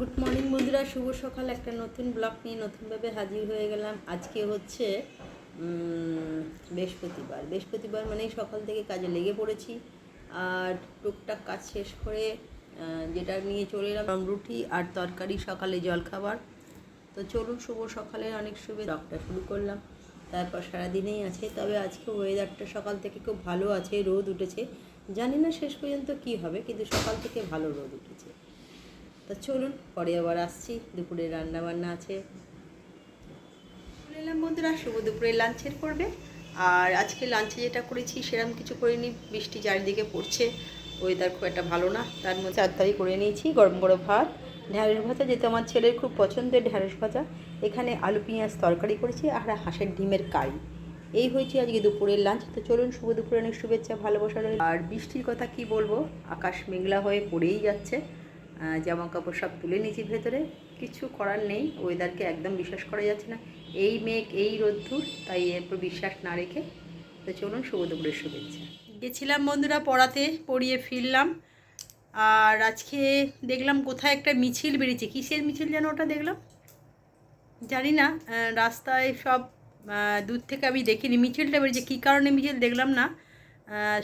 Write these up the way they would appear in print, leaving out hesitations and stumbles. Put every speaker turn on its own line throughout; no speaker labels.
Good morning বন্ধুরা, শুভ সকাল। একটা নতুন ব্লগ নিয়ে নতুনভাবে হাজির হয়ে গেলাম। আজকে হচ্ছে বৃহস্পতিবার মানেই সকাল থেকে কাজে লেগে পড়েছি। আর টুকটাক কাজ শেষ করে যেটা নিয়ে চলে এলাম রুটি আর তরকারি, সকালে জলখাবার। তো চলুন, শুভ সকালের অনেক ব্লগটা শুরু করলাম। তারপর সারাদিনেই আছে, তবে আজকে ওয়েদারটা সকাল থেকে খুব ভালো আছে, রোদ উঠেছে। জানি না শেষ পর্যন্ত কি হবে, কিন্তু সকাল থেকে ভালো রোদ উঠেছে। তা চলুন, পরে আবার আসছি। দুপুরে রান্না বান্না আছে। চলে এলাম বন্ধুরা শুভ দুপুরের লাঞ্চের পর্বে। আর আজকে লাঞ্চে যেটা করেছি সেরকম কিছু করিনি, বৃষ্টি চারিদিকে পড়ছে, ওয়েদার খুব একটা ভালো না। তার মধ্যে তাড়াতাড়ি করে নিয়েছি গরম গরম ভাত, ঢ্যাঁড়স ভাজা, যেহেতু আমার ছেলের খুব পছন্দের ঢ্যাঁড়স ভাজা। এখানে আলু পেঁয়াজ তরকারি করেছি আর হাঁসের ডিমের কারি। এই হয়েছে আজকে দুপুরের লাঞ্চ। তো চলুন, শুভ দুপুরে অনেক শুভেচ্ছা, ভালোবাসা রইল। আর বৃষ্টির কথা কি বলবো, আকাশ মেঘলা হয়ে পড়েই যাচ্ছে। জামা কাপড় সব তুলে নিয়েছি ভেতরে, কিছু করার নেই। ওয়েদারকে একদম বিশ্বাস করা যাচ্ছে না, এই মেঘ এই রোদ্দুর, তাই এরপর বিশ্বাস না রেখে তো চলুন, শুভ দুপুরের শুভেচ্ছা। গেছিলাম বন্ধুরা পড়াতে, পড়িয়ে ফিরলাম। আর আজকে দেখলাম কোথায় একটা মিছিল বেরিয়েছে, কিসের মিছিল যেন ওটা দেখলাম, জানি না। রাস্তায় সব দূর থেকে আমি দেখিনি মিছিলটা বেরিয়েছে, কী কারণে মিছিল দেখলাম না।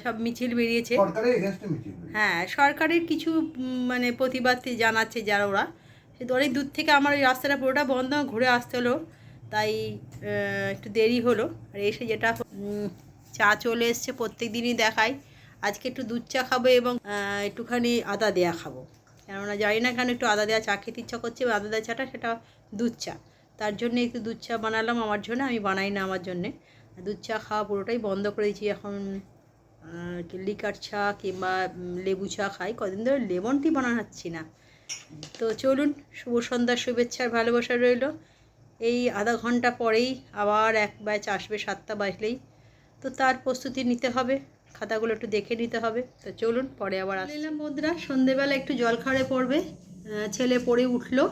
সব মিছিল বেরিয়েছে, হ্যাঁ সরকারের কিছু মানে প্রতিবাদ জানাচ্ছে যারা ওরা। কিন্তু অনেক দূর থেকে আমার ওই রাস্তাটা পুরোটা বন্ধ, ঘুরে আসতে হলো, তাই একটু দেরি হলো। আর এসে যেটা চা চলে এসছে, প্রত্যেক দিনই দেখায়। আজকে একটু দুধ চা খাবো এবং একটুখানি আদা দেওয়া খাবো, কেননা জানি না কেন একটু আদা দেওয়া চা খেতে ইচ্ছা করছে। আদা দেওয়া চাটা সেটা দুধ চা, তার জন্য একটু দুধ চা বানালাম আমার জন্য, আমি বানাই না আমার জন্যে। দুধ চা খাওয়া পুরোটাই বন্ধ করে দিয়েছি এখন। লিকার চা কিংবা লেবু চা খাই, কদিন ধরে লেমন টি বানাচ্ছি না। তো চলুন, শুভ সন্ধ্যার শুভেচ্ছার ভালোবাসা রইল। এই আধা ঘন্টা পরেই আবার এক ব্যাচ আসবে, 7টা বাজলেই। তো তার প্রস্তুতি নিতে হবে, খাতাগুলো একটু দেখে নিতে হবে। তো চলুন, পরে আবার আসলাম বন্ধুরা। সন্ধেবেলা একটু জল খাওয়ারে পড়বে, ছেলে পড়ে উঠলো,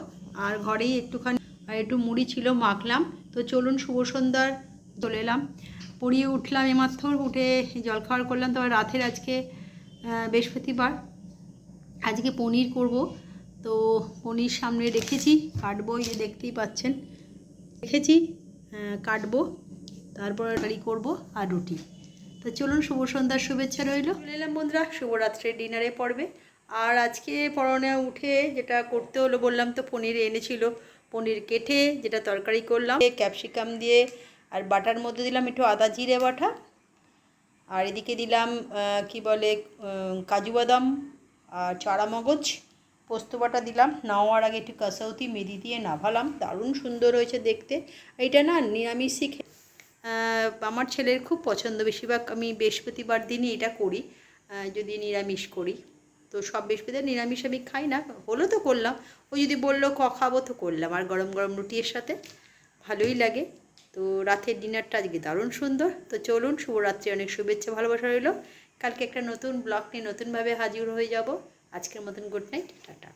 আর ঘরেই একটুখানি আর একটু মুড়ি ছিল, মাখলাম। তো চলুন, শুভ সন্ধ্যার চলে এলাম। পড়িয়ে উঠলাম এইমাত্র, উঠে জলখাবার করলাম। তবে রাতের আজকে বৃহস্পতিবার, আজকে পনির করব। তো পনির সামনে রেখেছি, কাটবো, এই যে দেখতেই পাচ্ছেন, রেখেছি কাটবো, তারপর তরকারি করবো আর রুটি। তো চলুন, শুভ সন্ধ্যার শুভেচ্ছা রইল। চলে এলাম বন্ধুরা শুভরাত্রির ডিনারে পড়বে। আর আজকে পরনে উঠে যেটা করতে হলো বললাম, তো পনির এনেছিল, পনির কেটে যেটা তরকারি করলাম, ক্যাপসিকাম দিয়ে আর বাটার মধ্যে দিলাম একটু আদা জিরে বাটা, আর এদিকে দিলাম কি বলে কাজু বাদাম আর চারা মগজ, পোস্ত বাটা দিলাম। নাওয়ার আগে একটু কাসৌতি মেথি দিয়ে নাভালাম, দারুণ সুন্দর হয়েছে দেখতে। এইটা না নিরামিষই আমার ছেলের খুব পছন্দ, বেশিরভাগ আমি বৃহস্পতিবার দিনই এটা করি যদি নিরামিষ করি। তো সব বৃহস্পতিবার নিরামিষ আমি খাই না, হলো তো করলাম, ও যদি বললো খাবো তো করলাম। আর গরম গরম রুটির সাথে ভালোই লাগে। তো রাতের ডিনারটা আজকে দারুণ সুন্দর। তো চলুন, শুভরাত্রি, অনেক শুভেচ্ছা ভালোবাসা রইল। কালকে একটা নতুন ব্লগ নিয়ে নতুনভাবে হাজির হয়ে যাব। আজকের মতন গুড নাইট, টাটা।